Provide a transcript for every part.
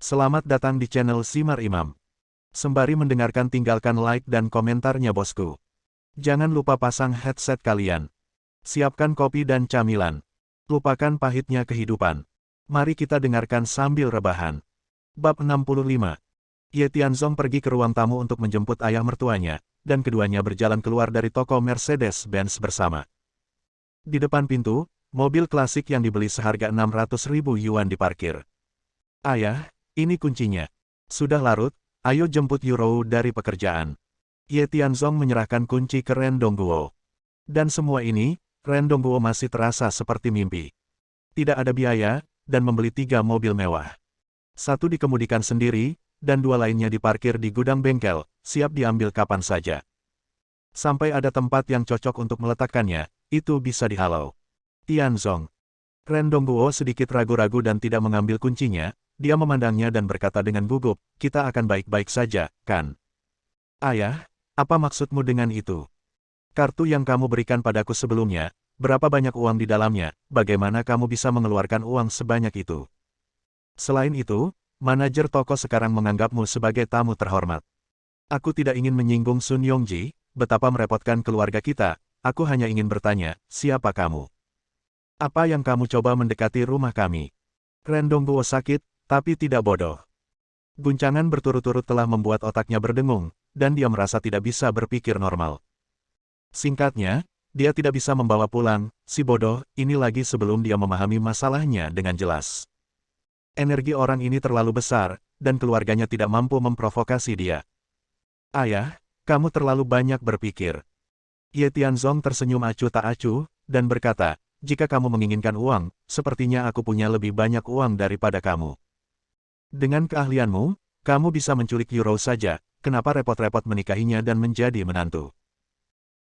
Selamat datang di channel Simar Imam. Sembari mendengarkan tinggalkan like dan komentarnya bosku. Jangan lupa pasang headset kalian. Siapkan kopi dan camilan. Lupakan pahitnya kehidupan. Mari kita dengarkan sambil rebahan. Bab 65. Ye Tianzong pergi ke ruang tamu untuk menjemput ayah mertuanya, dan keduanya berjalan keluar dari toko Mercedes-Benz bersama. Di depan pintu, mobil klasik yang dibeli seharga 600.000 yuan diparkir. Ayah, ini kuncinya. Sudah larut, ayo jemput Yurou dari pekerjaan. Ye Tianzong menyerahkan kunci ke Ren Dongguo. Dan semua ini, Ren Dongguo masih terasa seperti mimpi. Tidak ada biaya, dan membeli 3 mobil mewah. Satu dikemudikan sendiri, dan 2 lainnya diparkir di gudang bengkel, siap diambil kapan saja. Sampai ada tempat yang cocok untuk meletakkannya, itu bisa dihalau. Tianzong. Ren Dongguo sedikit ragu-ragu dan tidak mengambil kuncinya, dia memandangnya dan berkata dengan gugup, kita akan baik-baik saja, kan? Ayah, apa maksudmu dengan itu? Kartu yang kamu berikan padaku sebelumnya, berapa banyak uang di dalamnya, bagaimana kamu bisa mengeluarkan uang sebanyak itu? Selain itu, manajer toko sekarang menganggapmu sebagai tamu terhormat. Aku tidak ingin menyinggung Sun Yongji, betapa merepotkan keluarga kita, aku hanya ingin bertanya, siapa kamu? Apa yang kamu coba mendekati rumah kami? Ren Dongguo sakit, tapi tidak bodoh. Guncangan berturut-turut telah membuat otaknya berdengung, dan dia merasa tidak bisa berpikir normal. Singkatnya, dia tidak bisa membawa pulang, si bodoh, ini lagi sebelum dia memahami masalahnya dengan jelas. Energi orang ini terlalu besar, dan keluarganya tidak mampu memprovokasi dia. Ayah, kamu terlalu banyak berpikir. Ye Tianzong tersenyum acuh tak acuh, dan berkata, jika kamu menginginkan uang, sepertinya aku punya lebih banyak uang daripada kamu. Dengan keahlianmu, kamu bisa menculik Yurou saja, kenapa repot-repot menikahinya dan menjadi menantu?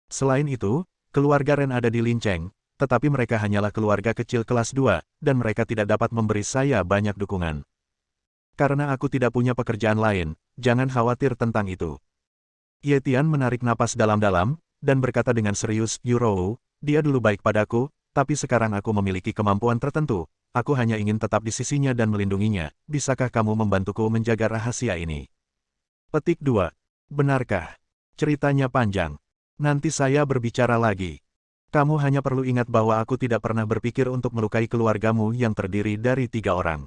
Selain itu, keluarga Ren ada di Linceng, tetapi mereka hanyalah keluarga kecil kelas 2, dan mereka tidak dapat memberi saya banyak dukungan. Karena aku tidak punya pekerjaan lain, jangan khawatir tentang itu. Ye Tian menarik napas dalam-dalam, dan berkata dengan serius, Yurou, dia dulu baik padaku, tapi sekarang aku memiliki kemampuan tertentu, aku hanya ingin tetap di sisinya dan melindunginya, bisakah kamu membantuku menjaga rahasia ini? Petik 2. Benarkah? Ceritanya panjang. Nanti saya berbicara lagi. Kamu hanya perlu ingat bahwa aku tidak pernah berpikir untuk melukai keluargamu yang terdiri dari 3 orang.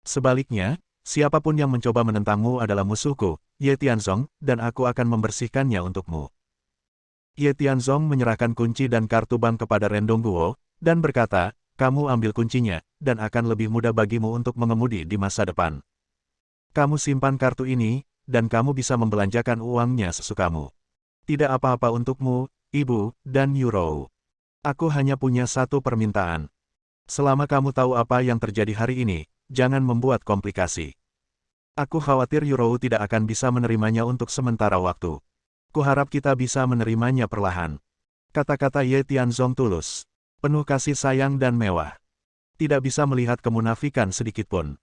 Sebaliknya, siapapun yang mencoba menentangmu adalah musuhku, Ye Tianzong, dan aku akan membersihkannya untukmu. Ye Tianzong menyerahkan kunci dan kartu bank kepada Ren Dongguo, dan berkata, kamu ambil kuncinya, dan akan lebih mudah bagimu untuk mengemudi di masa depan. Kamu simpan kartu ini, dan kamu bisa membelanjakan uangnya sesukamu. Tidak apa-apa untukmu, Ibu, dan Yurou. Aku hanya punya satu permintaan. Selama kamu tahu apa yang terjadi hari ini, jangan membuat komplikasi. Aku khawatir Yurou tidak akan bisa menerimanya untuk sementara waktu. Kuharap kita bisa menerimanya perlahan. Kata-kata Ye Tianzong tulus, penuh kasih sayang dan mewah. Tidak bisa melihat kemunafikan sedikitpun.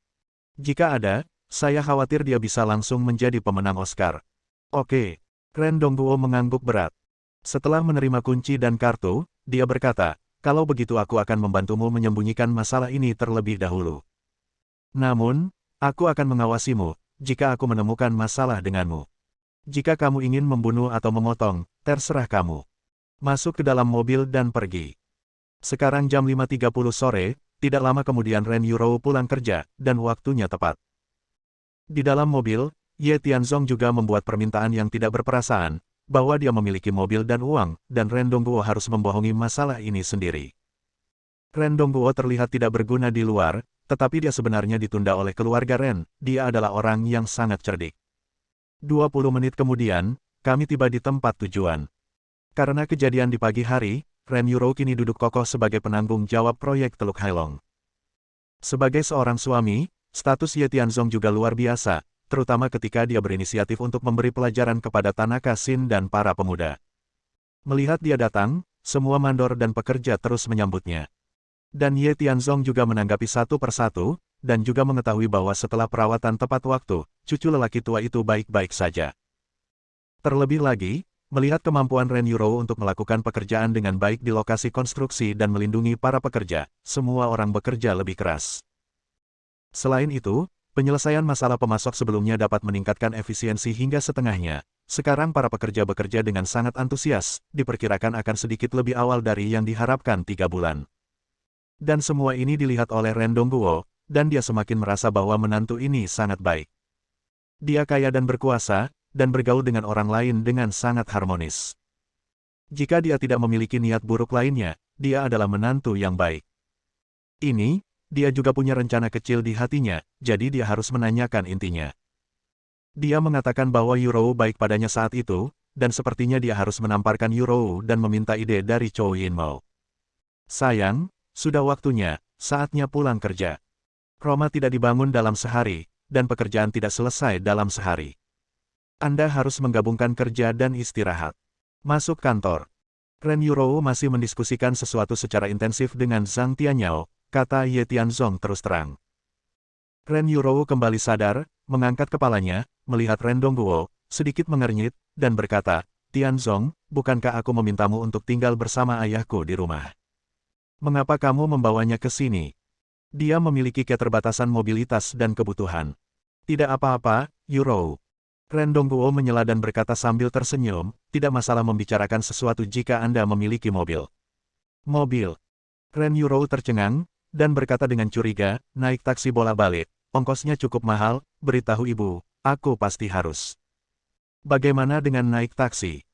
Jika ada, saya khawatir dia bisa langsung menjadi pemenang Oscar. Oke. Ren Dongguo mengangguk berat. Setelah menerima kunci dan kartu, dia berkata, kalau begitu aku akan membantumu menyembunyikan masalah ini terlebih dahulu. Namun, aku akan mengawasimu, jika aku menemukan masalah denganmu. Jika kamu ingin membunuh atau memotong, terserah kamu. Masuk ke dalam mobil dan pergi. Sekarang jam 5.30 sore, tidak lama kemudian Ren Yurou pulang kerja, dan waktunya tepat. Di dalam mobil, Ye Tianzong juga membuat permintaan yang tidak berperasaan, bahwa dia memiliki mobil dan uang, dan Ren Dongguo harus membohongi masalah ini sendiri. Ren Dongguo terlihat tidak berguna di luar, tetapi dia sebenarnya ditunda oleh keluarga Ren, dia adalah orang yang sangat cerdik. 20 menit kemudian, kami tiba di tempat tujuan. Karena kejadian di pagi hari, Ren Yurou kini duduk kokoh sebagai penanggung jawab proyek Teluk Hailong. Sebagai seorang suami, status Ye Tianzong juga luar biasa, terutama ketika dia berinisiatif untuk memberi pelajaran kepada Tanaka Shin dan para pemuda. Melihat dia datang, semua mandor dan pekerja terus menyambutnya. Dan Ye Tianzong juga menanggapi satu persatu, dan juga mengetahui bahwa setelah perawatan tepat waktu, cucu lelaki tua itu baik-baik saja. Terlebih lagi, melihat kemampuan Ren Yurou untuk melakukan pekerjaan dengan baik di lokasi konstruksi dan melindungi para pekerja, semua orang bekerja lebih keras. Selain itu, Penyelesaian masalah pemasok sebelumnya dapat meningkatkan efisiensi hingga setengahnya. Sekarang para pekerja bekerja dengan sangat antusias, diperkirakan akan sedikit lebih awal dari yang diharapkan 3 bulan. Dan semua ini dilihat oleh Ren Dongguo, dan dia semakin merasa bahwa menantu ini sangat baik. Dia kaya dan berkuasa, dan bergaul dengan orang lain dengan sangat harmonis. Jika dia tidak memiliki niat buruk lainnya, dia adalah menantu yang baik. Ini, dia juga punya rencana kecil di hatinya, jadi dia harus menanyakan intinya. Dia mengatakan bahwa Yurou baik padanya saat itu, dan sepertinya dia harus menamparkan Yurou dan meminta ide dari Chou Yinmou. Sayang, sudah waktunya, saatnya pulang kerja. Roma tidak dibangun dalam sehari, dan pekerjaan tidak selesai dalam sehari. Anda harus menggabungkan kerja dan istirahat. Masuk kantor. Ren Yurou masih mendiskusikan sesuatu secara intensif dengan Zhang Tianyao, kata Ye Tianzong terus terang. Ren Yurou kembali sadar, mengangkat kepalanya, melihat Ren Dongguo, sedikit mengernyit, dan berkata, Tianzong, bukankah aku memintamu untuk tinggal bersama ayahku di rumah? Mengapa kamu membawanya ke sini? Dia memiliki keterbatasan mobilitas dan kebutuhan. Tidak apa-apa, Yurou. Ren Dongguo menyela dan berkata sambil tersenyum, tidak masalah membicarakan sesuatu jika Anda memiliki mobil. Mobil. Ren Yurou tercengang, dan berkata dengan curiga, naik taksi bolak-balik, ongkosnya cukup mahal, beritahu ibu, aku pasti harus. Bagaimana dengan naik taksi?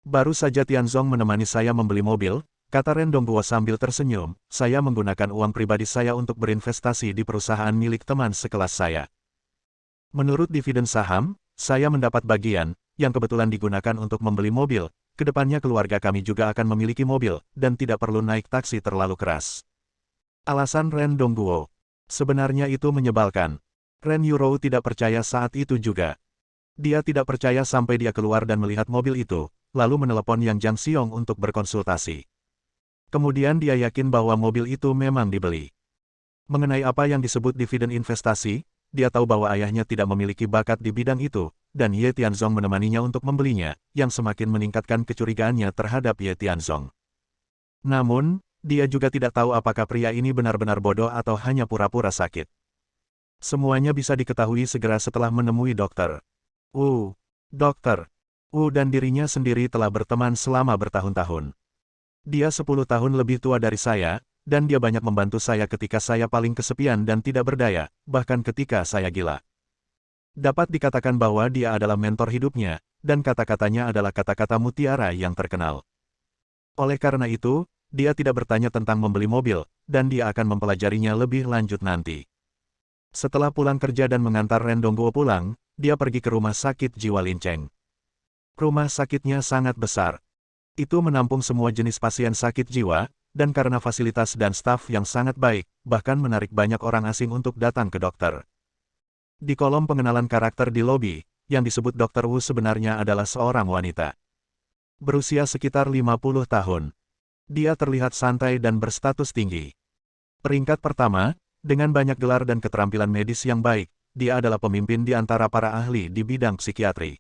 Baru saja Tianzong menemani saya membeli mobil, kata Ren Dongguo sambil tersenyum, saya menggunakan uang pribadi saya untuk berinvestasi di perusahaan milik teman sekelas saya. Menurut dividen saham, saya mendapat bagian, yang kebetulan digunakan untuk membeli mobil, kedepannya keluarga kami juga akan memiliki mobil, dan tidak perlu naik taksi terlalu keras. Alasan Ren Dongguo. Sebenarnya itu menyebalkan. Ren Yurou tidak percaya saat itu juga. Dia tidak percaya sampai dia keluar dan melihat mobil itu, lalu menelepon Yang Jiang Xiong untuk berkonsultasi. Kemudian dia yakin bahwa mobil itu memang dibeli. Mengenai apa yang disebut dividen investasi, dia tahu bahwa ayahnya tidak memiliki bakat di bidang itu, dan Ye Tianzong menemaninya untuk membelinya, yang semakin meningkatkan kecurigaannya terhadap Ye Tianzong. Namun, dia juga tidak tahu apakah pria ini benar-benar bodoh atau hanya pura-pura sakit. Semuanya bisa diketahui segera setelah menemui dokter. Dokter. Dan dirinya sendiri telah berteman selama bertahun-tahun. Dia 10 tahun lebih tua dari saya, dan dia banyak membantu saya ketika saya paling kesepian dan tidak berdaya, bahkan ketika saya gila. Dapat dikatakan bahwa dia adalah mentor hidupnya, dan kata-katanya adalah kata-kata mutiara yang terkenal. Oleh karena itu, dia tidak bertanya tentang membeli mobil, dan dia akan mempelajarinya lebih lanjut nanti. Setelah pulang kerja dan mengantar Ren Dongguo pulang, dia pergi ke rumah sakit jiwa Lincheng. Rumah sakitnya sangat besar. Itu menampung semua jenis pasien sakit jiwa, dan karena fasilitas dan staf yang sangat baik, bahkan menarik banyak orang asing untuk datang ke dokter. Di kolom pengenalan karakter di lobi, yang disebut Dr. Wu sebenarnya adalah seorang wanita. Berusia sekitar 50 tahun. Dia terlihat santai dan berstatus tinggi. Peringkat pertama, dengan banyak gelar dan keterampilan medis yang baik, dia adalah pemimpin di antara para ahli di bidang psikiatri.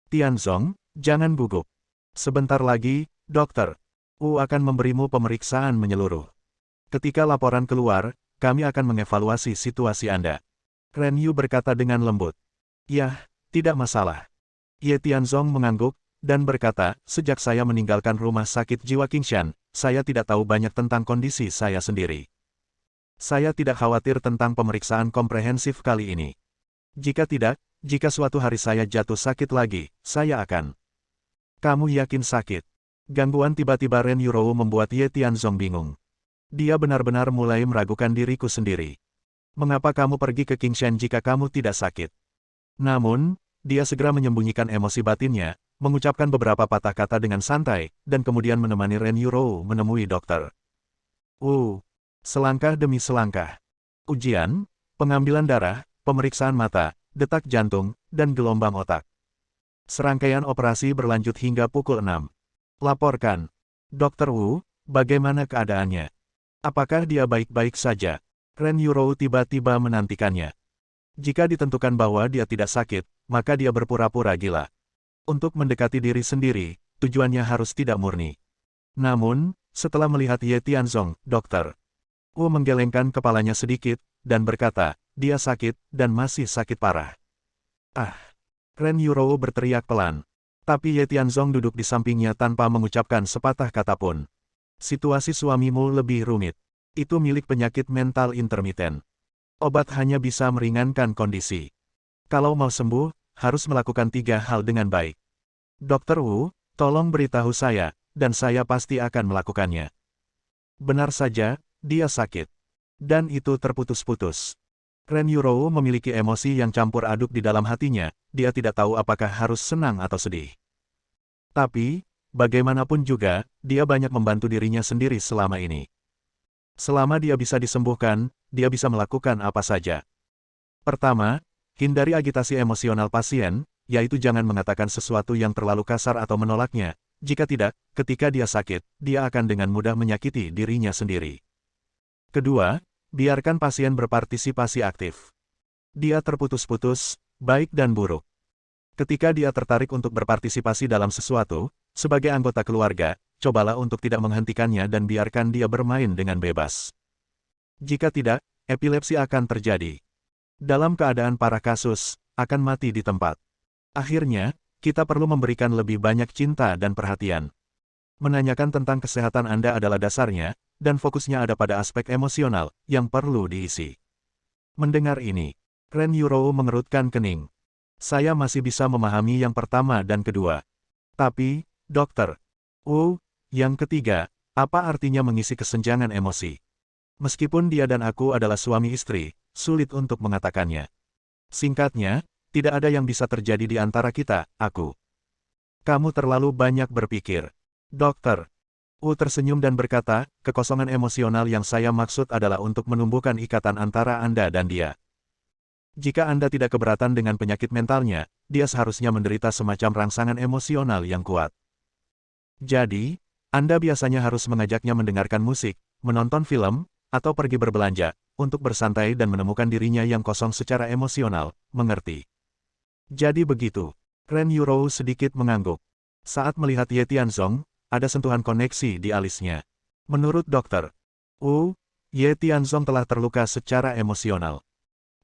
Tianzong, jangan gugup. Sebentar lagi, Dokter Wu akan memberimu pemeriksaan menyeluruh. Ketika laporan keluar, kami akan mengevaluasi situasi Anda. Ren Yu berkata dengan lembut. Yah, tidak masalah. Ye Tianzong mengangguk, dan berkata, sejak saya meninggalkan rumah sakit jiwa Qingshan, saya tidak tahu banyak tentang kondisi saya sendiri. Saya tidak khawatir tentang pemeriksaan komprehensif kali ini. Jika suatu hari saya jatuh sakit lagi, saya akan. Kamu yakin sakit? Gangguan tiba-tiba Ren Yurou membuat Ye Tianzong bingung. Dia benar-benar mulai meragukan diriku sendiri. Mengapa kamu pergi ke Qingshan jika kamu tidak sakit? Namun, dia segera menyembunyikan emosi batinnya, mengucapkan beberapa patah kata dengan santai, dan kemudian menemani Ren Yurou menemui dokter. Selangkah demi selangkah. Ujian, pengambilan darah, pemeriksaan mata, detak jantung, dan gelombang otak. Serangkaian operasi berlanjut hingga pukul 6. Laporkan. Dr. Wu, bagaimana keadaannya? Apakah dia baik-baik saja? Ren Yurou tiba-tiba menantikannya. Jika ditentukan bahwa dia tidak sakit, maka dia berpura-pura gila. Untuk mendekati diri sendiri, tujuannya harus tidak murni. Namun, setelah melihat Ye Tianzong, Dr. Wu menggelengkan kepalanya sedikit, dan berkata, dia sakit, dan masih sakit parah. Ah! Ren Yurou berteriak pelan. Tapi Ye Tianzong duduk di sampingnya tanpa mengucapkan sepatah kata pun. Situasi suamimu lebih rumit. Itu milik penyakit mental intermiten. Obat hanya bisa meringankan kondisi. Kalau mau sembuh, harus melakukan 3 hal dengan baik. Dokter Wu, tolong beritahu saya, dan saya pasti akan melakukannya. Benar saja, dia sakit. Dan itu terputus-putus. Ren Yurou memiliki emosi yang campur aduk di dalam hatinya, dia tidak tahu apakah harus senang atau sedih. Tapi, bagaimanapun juga, dia banyak membantu dirinya sendiri selama ini. Selama dia bisa disembuhkan, dia bisa melakukan apa saja. Pertama, hindari agitasi emosional pasien, yaitu jangan mengatakan sesuatu yang terlalu kasar atau menolaknya. Jika tidak, ketika dia sakit, dia akan dengan mudah menyakiti dirinya sendiri. Kedua, biarkan pasien berpartisipasi aktif. Dia terputus-putus, baik dan buruk. Ketika dia tertarik untuk berpartisipasi dalam sesuatu, sebagai anggota keluarga, cobalah untuk tidak menghentikannya dan biarkan dia bermain dengan bebas. Jika tidak, epilepsi akan terjadi. Dalam keadaan parah kasus, akan mati di tempat. Akhirnya, kita perlu memberikan lebih banyak cinta dan perhatian. Menanyakan tentang kesehatan Anda adalah dasarnya, dan fokusnya ada pada aspek emosional, yang perlu diisi. Mendengar ini, Ren Yurou mengerutkan kening. Saya masih bisa memahami yang pertama dan kedua. Tapi, dokter, yang ketiga, apa artinya mengisi kesenjangan emosi? Meskipun dia dan aku adalah suami istri, sulit untuk mengatakannya. Singkatnya, tidak ada yang bisa terjadi di antara kita, aku. Kamu terlalu banyak berpikir. Dokter. Tersenyum dan berkata, kekosongan emosional yang saya maksud adalah untuk menumbuhkan ikatan antara Anda dan dia. Jika Anda tidak keberatan dengan penyakit mentalnya, dia seharusnya menderita semacam rangsangan emosional yang kuat. Jadi, Anda biasanya harus mengajaknya mendengarkan musik, menonton film, atau pergi berbelanja, untuk bersantai dan menemukan dirinya yang kosong secara emosional, mengerti? Jadi begitu. Ren Yurou sedikit mengangguk. Saat melihat Ye Tianzong, ada sentuhan koneksi di alisnya. Menurut dokter Ye Tianzong telah terluka secara emosional.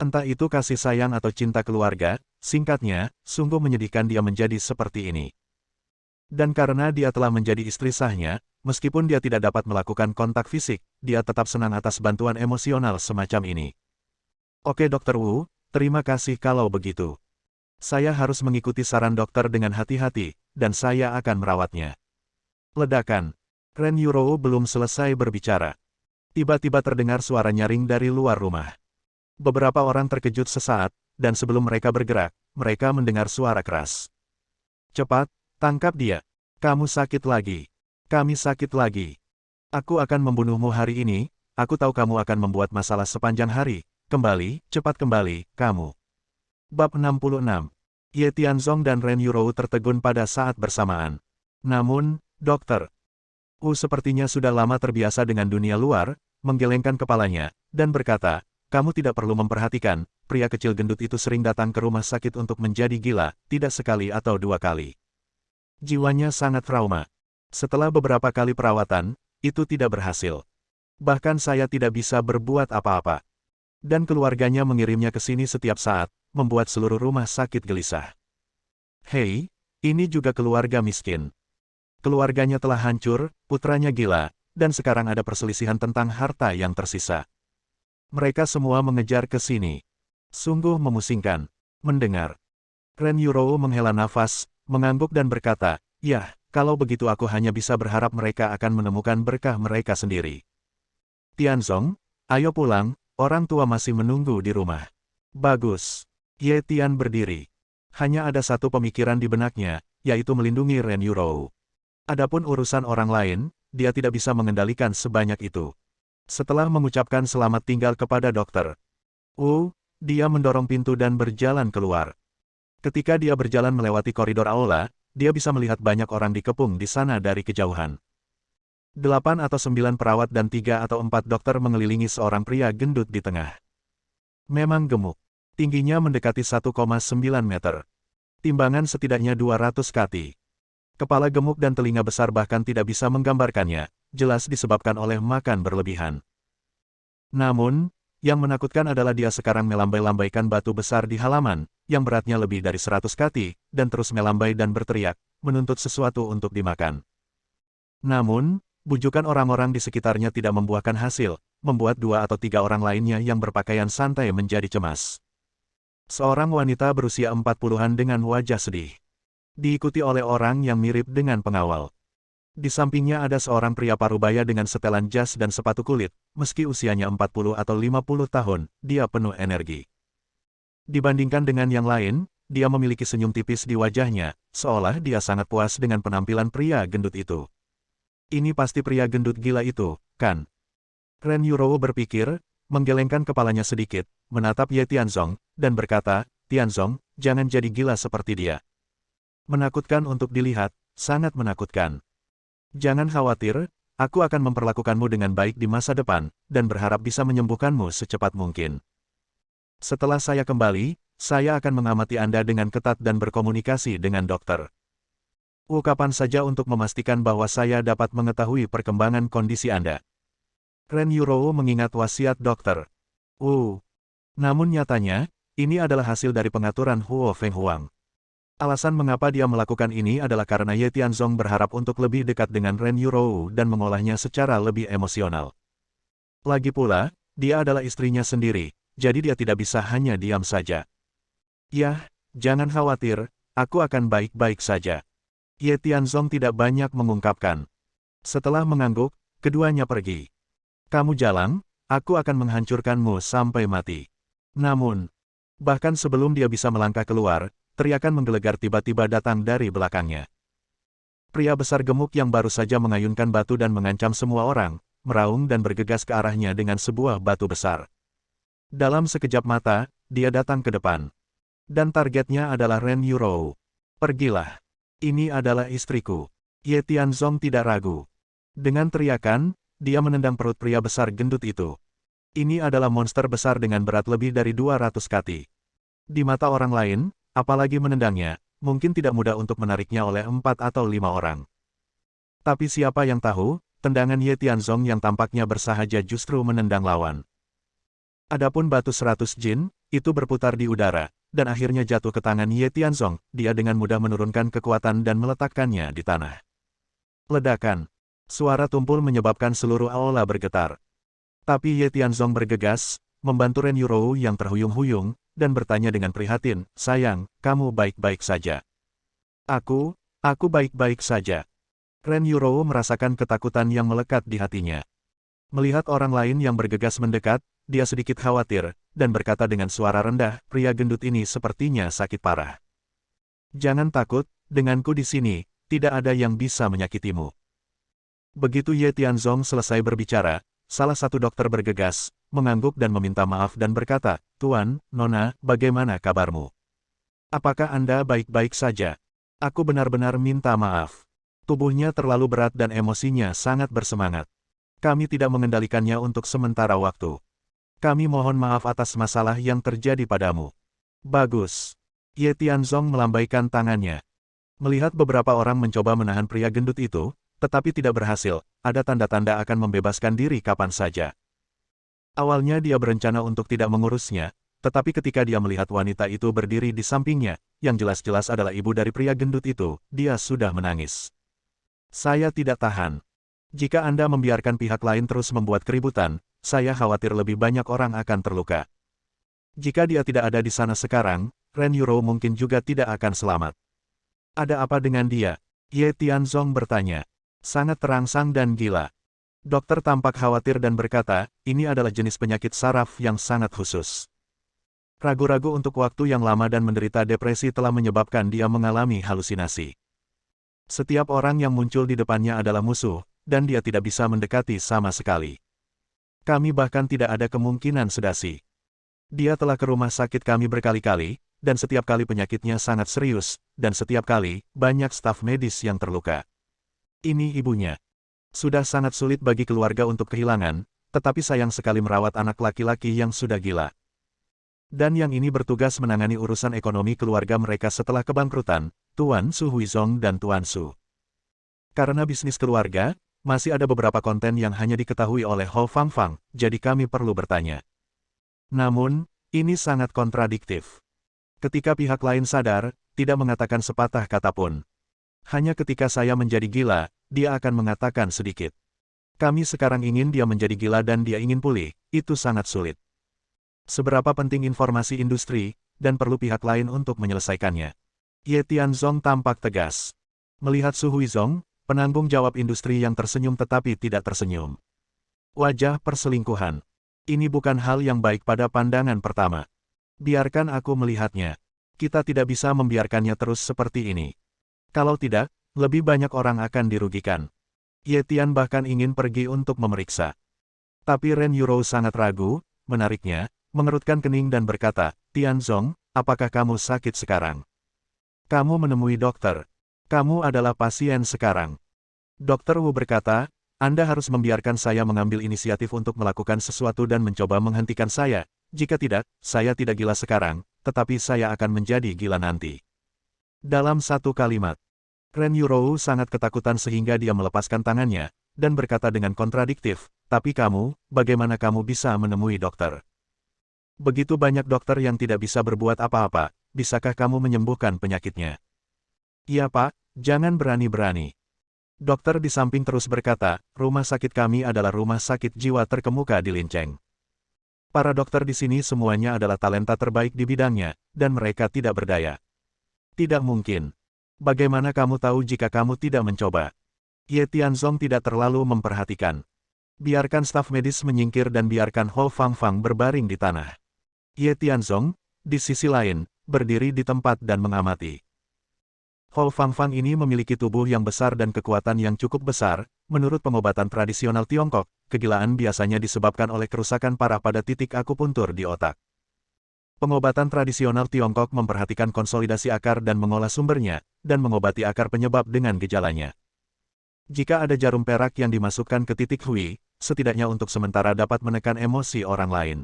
Entah itu kasih sayang atau cinta keluarga, singkatnya, sungguh menyedihkan dia menjadi seperti ini. Dan karena dia telah menjadi istri sahnya, meskipun dia tidak dapat melakukan kontak fisik, dia tetap senang atas bantuan emosional semacam ini. Oke Dokter Wu, terima kasih kalau begitu. Saya harus mengikuti saran dokter dengan hati-hati, dan saya akan merawatnya. Ledakan. Ren Yurou belum selesai berbicara. Tiba-tiba terdengar suara nyaring dari luar rumah. Beberapa orang terkejut sesaat, dan sebelum mereka bergerak, mereka mendengar suara keras. Cepat, tangkap dia. Kamu sakit lagi. Kami sakit lagi. Aku akan membunuhmu hari ini, aku tahu kamu akan membuat masalah sepanjang hari. Kembali, cepat kembali, kamu. Bab 66. Ye Tianzong dan Ren Yurou tertegun pada saat bersamaan. Namun, dokter sepertinya sudah lama terbiasa dengan dunia luar, menggelengkan kepalanya, dan berkata, kamu tidak perlu memperhatikan, pria kecil gendut itu sering datang ke rumah sakit untuk menjadi gila, tidak sekali atau 2 kali. Jiwanya sangat trauma. Setelah beberapa kali perawatan, itu tidak berhasil. Bahkan saya tidak bisa berbuat apa-apa. Dan keluarganya mengirimnya ke sini setiap saat, membuat seluruh rumah sakit gelisah. Hei, ini juga keluarga miskin. Keluarganya telah hancur, putranya gila, dan sekarang ada perselisihan tentang harta yang tersisa. Mereka semua mengejar ke sini. Sungguh memusingkan. Mendengar. Ren Yurou menghela nafas, mengangguk dan berkata, "Yah, kalau begitu aku hanya bisa berharap mereka akan menemukan berkah mereka sendiri." Tianzong, ayo pulang, orang tua masih menunggu di rumah. Bagus. Ye Tian berdiri. Hanya ada satu pemikiran di benaknya, yaitu melindungi Ren Yurou. Adapun urusan orang lain, dia tidak bisa mengendalikan sebanyak itu. Setelah mengucapkan selamat tinggal kepada dokter dia mendorong pintu dan berjalan keluar. Ketika dia berjalan melewati koridor aula, dia bisa melihat banyak orang dikepung di sana dari kejauhan. 8 atau 9 perawat dan 3 atau 4 dokter mengelilingi seorang pria gendut di tengah. Memang gemuk. Tingginya mendekati 1,9 meter. Timbangan setidaknya 200 kati. Kepala gemuk dan telinga besar bahkan tidak bisa menggambarkannya, jelas disebabkan oleh makan berlebihan. Namun, Yang menakutkan adalah dia sekarang melambai-lambaikan batu besar di halaman, yang beratnya lebih dari 100 kati, dan terus melambai dan berteriak, menuntut sesuatu untuk dimakan. Namun, bujukan orang-orang di sekitarnya tidak membuahkan hasil, membuat 2 atau 3 orang lainnya yang berpakaian santai menjadi cemas. Seorang wanita berusia 40-an dengan wajah sedih. Diikuti oleh orang yang mirip dengan pengawal. Di sampingnya ada seorang pria parubaya dengan setelan jas dan sepatu kulit, meski usianya 40 atau 50 tahun, dia penuh energi. Dibandingkan dengan yang lain, dia memiliki senyum tipis di wajahnya, seolah dia sangat puas dengan penampilan pria gendut itu. Ini pasti pria gendut gila itu, kan? Ren Yurou berpikir, menggelengkan kepalanya sedikit, menatap Ye Tianzong, dan berkata, Tianzong, jangan jadi gila seperti dia. Menakutkan untuk dilihat, sangat menakutkan. Jangan khawatir, aku akan memperlakukanmu dengan baik di masa depan, dan berharap bisa menyembuhkanmu secepat mungkin. Setelah saya kembali, saya akan mengamati Anda dengan ketat dan berkomunikasi dengan dokter. Kapan saja untuk memastikan bahwa saya dapat mengetahui perkembangan kondisi Anda. Ren Yurou mengingat wasiat dokter. Namun nyatanya, ini adalah hasil dari pengaturan Huo Feng Huang. Alasan mengapa dia melakukan ini adalah karena Ye Tianzong berharap untuk lebih dekat dengan Ren Yurou dan mengolahnya secara lebih emosional. Lagi pula, dia adalah istrinya sendiri, jadi dia tidak bisa hanya diam saja. Yah, jangan khawatir, aku akan baik-baik saja. Ye Tianzong tidak banyak mengungkapkan. Setelah mengangguk, keduanya pergi. Kamu jalan, aku akan menghancurkanmu sampai mati. Namun, bahkan sebelum dia bisa melangkah keluar, teriakan menggelegar tiba-tiba datang dari belakangnya. Pria besar gemuk yang baru saja mengayunkan batu dan mengancam semua orang, meraung dan bergegas ke arahnya dengan sebuah batu besar. Dalam sekejap mata, dia datang ke depan. Dan targetnya adalah Ren Yurou. Pergilah. Ini adalah istriku. Ye Tianzong tidak ragu. Dengan teriakan, dia menendang perut pria besar gendut itu. Ini adalah monster besar dengan berat lebih dari 200 kati. Di mata orang lain, apalagi menendangnya, mungkin tidak mudah untuk menariknya oleh 4 atau 5 orang. Tapi siapa yang tahu, tendangan Ye Tianzong yang tampaknya bersahaja justru menendang lawan. Adapun batu 100 jin, itu berputar di udara, dan akhirnya jatuh ke tangan Ye Tianzong, dia dengan mudah menurunkan kekuatan dan meletakkannya di tanah. Ledakan. Suara tumpul menyebabkan seluruh aula bergetar. Tapi Ye Tianzong bergegas, membantu Ren Yurou yang terhuyung-huyung, dan bertanya dengan prihatin, sayang, kamu baik-baik saja. Aku baik-baik saja. Ren Yurou merasakan ketakutan yang melekat di hatinya. Melihat orang lain yang bergegas mendekat, dia sedikit khawatir, dan berkata dengan suara rendah, pria gendut ini sepertinya sakit parah. Jangan takut, denganku di sini, tidak ada yang bisa menyakitimu. Begitu Ye Tianzong selesai berbicara, salah satu dokter bergegas, mengangguk dan meminta maaf dan berkata, Tuan, Nona, bagaimana kabarmu? Apakah Anda baik-baik saja? Aku benar-benar minta maaf. Tubuhnya terlalu berat dan emosinya sangat bersemangat. Kami tidak mengendalikannya untuk sementara waktu. Kami mohon maaf atas masalah yang terjadi padamu. Bagus. Ye Tianzong melambaikan tangannya. Melihat beberapa orang mencoba menahan pria gendut itu, tetapi tidak berhasil, ada tanda-tanda akan membebaskan diri kapan saja. Awalnya dia berencana untuk tidak mengurusnya, tetapi ketika dia melihat wanita itu berdiri di sampingnya, yang jelas-jelas adalah ibu dari pria gendut itu, dia sudah menangis. Saya tidak tahan. Jika Anda membiarkan pihak lain terus membuat keributan, saya khawatir lebih banyak orang akan terluka. Jika dia tidak ada di sana sekarang, Ren Yurou mungkin juga tidak akan selamat. Ada apa dengan dia? Ye Tianzong bertanya. Sangat terangsang dan gila. Dokter tampak khawatir dan berkata, ini adalah jenis penyakit saraf yang sangat khusus. Ragu-ragu untuk waktu yang lama dan menderita depresi telah menyebabkan dia mengalami halusinasi. Setiap orang yang muncul di depannya adalah musuh, dan dia tidak bisa mendekati sama sekali. Kami bahkan tidak ada kemungkinan sedasi. Dia telah ke rumah sakit kami berkali-kali, dan setiap kali penyakitnya sangat serius, dan setiap kali, banyak staf medis yang terluka. Ini ibunya. Sudah sangat sulit bagi keluarga untuk kehilangan, tetapi sayang sekali merawat anak laki-laki yang sudah gila. Dan yang ini bertugas menangani urusan ekonomi keluarga mereka setelah kebangkrutan, Tuan Su Huizong dan Tuan Su. Karena bisnis keluarga, masih ada beberapa konten yang hanya diketahui oleh Ho Fangfang, jadi kami perlu bertanya. Namun, ini sangat kontradiktif. Ketika pihak lain sadar, tidak mengatakan sepatah kata pun. Hanya ketika saya menjadi gila, dia akan mengatakan sedikit. Kami sekarang ingin dia menjadi gila dan dia ingin pulih, itu sangat sulit. Seberapa penting informasi industri, dan perlu pihak lain untuk menyelesaikannya. Ye Tianzong tampak tegas. Melihat Su Huizong, penanggung jawab industri yang tersenyum tetapi tidak tersenyum. Wajah perselingkuhan. Ini bukan hal yang baik pada pandangan pertama. Biarkan aku melihatnya. Kita tidak bisa membiarkannya terus seperti ini. Kalau tidak, lebih banyak orang akan dirugikan. Ye Tian bahkan ingin pergi untuk memeriksa. Tapi Ren Yurou sangat ragu, menariknya, mengerutkan kening dan berkata, Tianzong, apakah kamu sakit sekarang? Kamu menemui dokter. Kamu adalah pasien sekarang. Dokter Wu berkata, Anda harus membiarkan saya mengambil inisiatif untuk melakukan sesuatu dan mencoba menghentikan saya. Jika tidak, saya tidak gila sekarang, tetapi saya akan menjadi gila nanti. Dalam satu kalimat, Ren Yurou sangat ketakutan sehingga dia melepaskan tangannya, dan berkata dengan kontradiktif, tapi kamu, bagaimana kamu bisa menemui dokter? Begitu banyak dokter yang tidak bisa berbuat apa-apa, bisakah kamu menyembuhkan penyakitnya? Iya Pak, jangan berani-berani. Dokter di samping terus berkata, rumah sakit kami adalah rumah sakit jiwa terkemuka di Linceng. Para dokter di sini semuanya adalah talenta terbaik di bidangnya, dan mereka tidak berdaya. Tidak mungkin. Bagaimana kamu tahu jika kamu tidak mencoba? Ye Tianzong tidak terlalu memperhatikan. Biarkan staf medis menyingkir dan biarkan Hou Fangfang berbaring di tanah. Ye Tianzong, di sisi lain, berdiri di tempat dan mengamati. Hou Fangfang ini memiliki tubuh yang besar dan kekuatan yang cukup besar. Menurut pengobatan tradisional Tiongkok, kegilaan biasanya disebabkan oleh kerusakan parah pada titik akupuntur di otak. Pengobatan tradisional Tiongkok memperhatikan konsolidasi akar dan mengolah sumbernya, dan mengobati akar penyebab dengan gejalanya. Jika ada jarum perak yang dimasukkan ke titik hui, setidaknya untuk sementara dapat menekan emosi orang lain.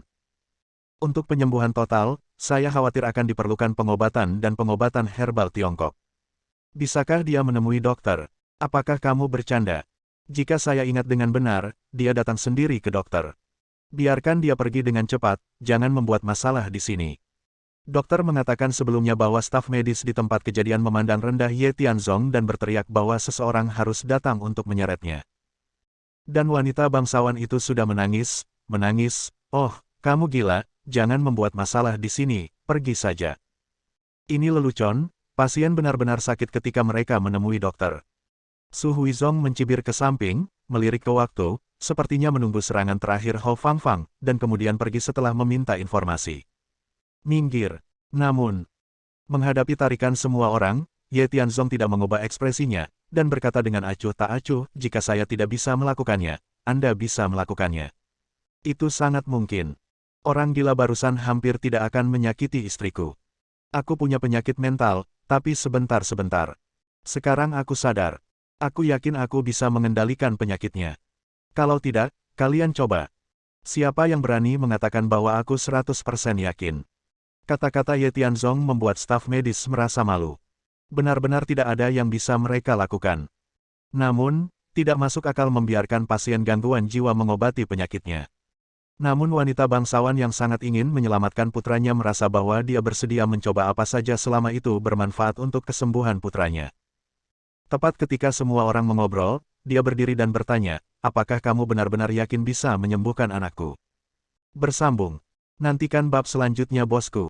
Untuk penyembuhan total, saya khawatir akan diperlukan pengobatan dan pengobatan herbal Tiongkok. Bisakah dia menemui dokter? Apakah kamu bercanda? Jika saya ingat dengan benar, dia datang sendiri ke dokter. Biarkan dia pergi dengan cepat, jangan membuat masalah di sini. Dokter mengatakan sebelumnya bahwa staf medis di tempat kejadian memandang rendah Ye Tianzong dan berteriak bahwa seseorang harus datang untuk menyeretnya. Dan wanita bangsawan itu sudah menangis, oh, kamu gila, jangan membuat masalah di sini, pergi saja. Ini lelucon. Pasien benar-benar sakit ketika mereka menemui dokter. Su Huizong mencibir ke samping, melirik ke waktu, sepertinya menunggu serangan terakhir Hou Fangfang, dan kemudian pergi setelah meminta informasi. Minggir. Namun, menghadapi tarikan semua orang, Ye Tianzong tidak mengubah ekspresinya, dan berkata dengan acuh tak acuh, jika saya tidak bisa melakukannya, Anda bisa melakukannya. Itu sangat mungkin. Orang gila barusan hampir tidak akan menyakiti istriku. Aku punya penyakit mental, tapi sebentar-sebentar. Sekarang aku sadar. Aku yakin aku bisa mengendalikan penyakitnya. Kalau tidak, kalian coba. Siapa yang berani mengatakan bahwa aku 100% yakin? Kata-kata Ye Tianzong membuat staf medis merasa malu. Benar-benar tidak ada yang bisa mereka lakukan. Namun, tidak masuk akal membiarkan pasien gangguan jiwa mengobati penyakitnya. Namun wanita bangsawan yang sangat ingin menyelamatkan putranya merasa bahwa dia bersedia mencoba apa saja selama itu bermanfaat untuk kesembuhan putranya. Tepat ketika semua orang mengobrol, dia berdiri dan bertanya, apakah kamu benar-benar yakin bisa menyembuhkan anakku? Bersambung. Nantikan bab selanjutnya bosku.